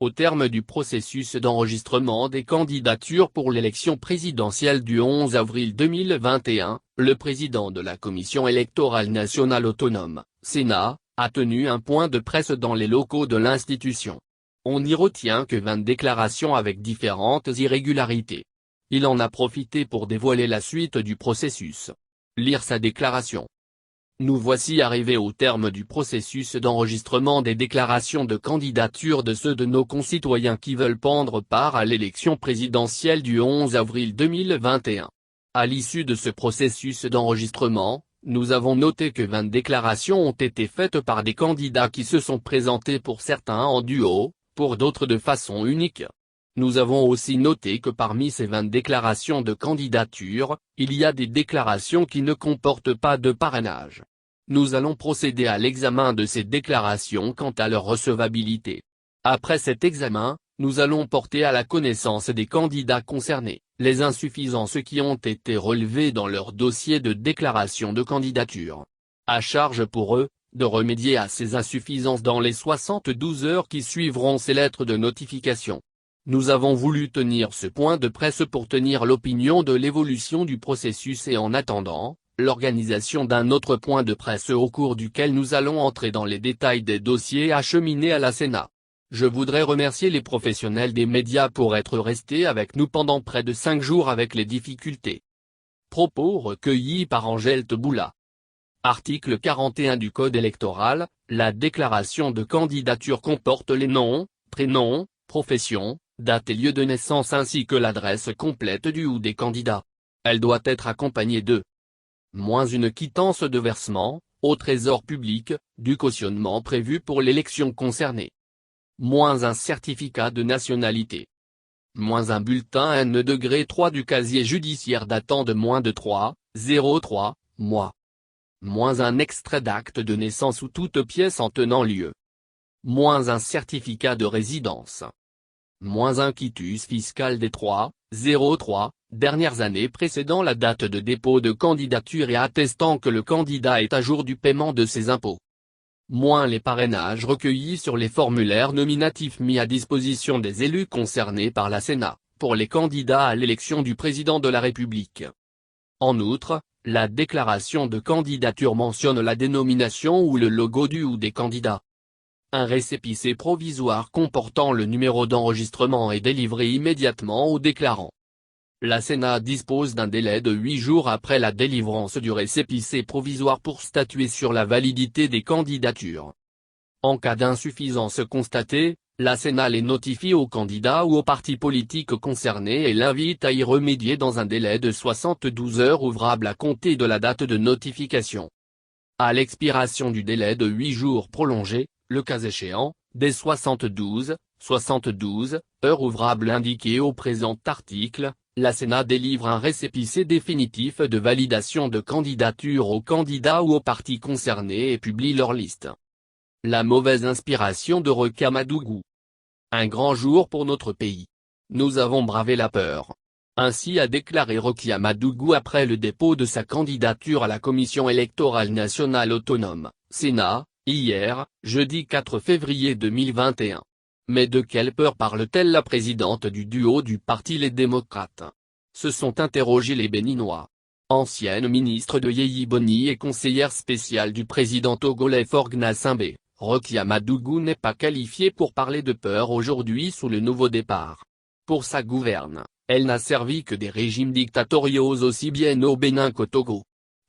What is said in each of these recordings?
Au terme du processus d'enregistrement des candidatures pour l'élection présidentielle du 11 avril 2021, le président de la Commission électorale nationale autonome, Sénat, a tenu un point de presse dans les locaux de l'institution. On n'y retient que 20 déclarations avec différentes irrégularités. Il en a profité pour dévoiler la suite du processus. Lire sa déclaration. Nous voici arrivés au terme du processus d'enregistrement des déclarations de candidature de ceux de nos concitoyens qui veulent prendre part à l'élection présidentielle du 11 avril 2021. À l'issue de ce processus d'enregistrement, nous avons noté que 20 déclarations ont été faites par des candidats qui se sont présentés pour certains en duo, pour d'autres de façon unique. Nous avons aussi noté que parmi ces 20 déclarations de candidature, il y a des déclarations qui ne comportent pas de parrainage. Nous allons procéder à l'examen de ces déclarations quant à leur recevabilité. Après cet examen, nous allons porter à la connaissance des candidats concernés les insuffisances qui ont été relevées dans leur dossier de déclaration de candidature. À charge pour eux, de remédier à ces insuffisances dans les 72 heures qui suivront ces lettres de notification. Nous avons voulu tenir ce point de presse pour tenir l'opinion de l'évolution du processus et en attendant, l'organisation d'un autre point de presse au cours duquel nous allons entrer dans les détails des dossiers acheminés à la Sénat. Je voudrais remercier les professionnels des médias pour être restés avec nous pendant près de 5 jours avec les difficultés. Propos recueillis par Angèle Teboula. Article 41 du Code électoral, la déclaration de candidature comporte les noms, prénoms, profession, date et lieu de naissance ainsi que l'adresse complète du ou des candidats. Elle doit être accompagnée de une quittance de versement, au trésor public, du cautionnement prévu pour l'élection concernée. Un certificat de nationalité. Un bulletin N°3 du casier judiciaire datant de moins de 3,03 mois. Un extrait d'acte de naissance ou toute pièce en tenant lieu. Un certificat de résidence. Un quitus fiscal des 3,03 dernières années précédant la date de dépôt de candidature et attestant que le candidat est à jour du paiement de ses impôts. Les parrainages recueillis sur les formulaires nominatifs mis à disposition des élus concernés par la Sénat, pour les candidats à l'élection du président de la République. En outre, la déclaration de candidature mentionne la dénomination ou le logo du ou des candidats. Un récépissé provisoire comportant le numéro d'enregistrement est délivré immédiatement au déclarant. La Sénat dispose d'un délai de 8 jours après la délivrance du récépissé provisoire pour statuer sur la validité des candidatures. En cas d'insuffisance constatée, la Sénat les notifie aux candidats ou aux partis politiques concernés et l'invite à y remédier dans un délai de 72 heures ouvrables à compter de la date de notification. À l'expiration du délai de 8 jours prolongé, le cas échéant, des 72 heures ouvrables indiquées au présent article, la Sénat délivre un récépissé définitif de validation de candidature aux candidats ou aux partis concernés et publie leur liste. La mauvaise inspiration de Rokia Madougou. Un grand jour pour notre pays. Nous avons bravé la peur. Ainsi a déclaré Rokia Madougou après le dépôt de sa candidature à la Commission électorale nationale autonome, Sénat, hier, jeudi 4 février 2021. Mais de quelle peur parle-t-elle la présidente du duo du parti Les Démocrates? Se sont interrogés les Béninois. Ancienne ministre de Yéyi Boni et conseillère spéciale du président togolais Faure Gnassingbé, Rokia Madougou n'est pas qualifiée pour parler de peur aujourd'hui sous le nouveau départ. Pour sa gouverne, elle n'a servi que des régimes dictatoriaux aussi bien au Bénin qu'au Togo.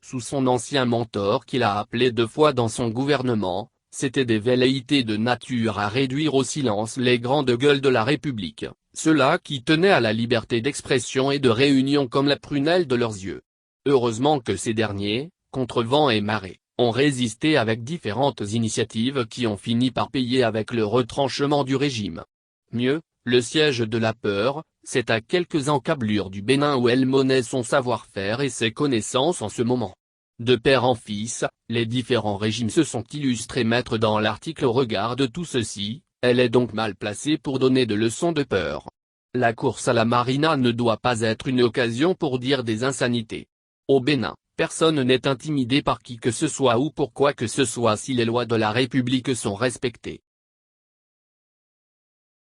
Sous son ancien mentor qu'il a appelé 2 fois dans son gouvernement, c'était des velléités de nature à réduire au silence les grandes gueules de la République, ceux-là qui tenaient à la liberté d'expression et de réunion comme la prunelle de leurs yeux. Heureusement que ces derniers, contre vent et marée, ont résisté avec différentes initiatives qui ont fini par payer avec le retranchement du régime. Mieux, le siège de la peur, c'est à quelques encablures du Bénin où elle monnaie son savoir-faire et ses connaissances en ce moment. De père en fils, les différents régimes se sont illustrés maîtres dans l'article au regard de tout ceci, elle est donc mal placée pour donner de leçons de peur. La course à la marina ne doit pas être une occasion pour dire des insanités. Au Bénin, personne n'est intimidé par qui que ce soit ou pour quoi que ce soit si les lois de la République sont respectées.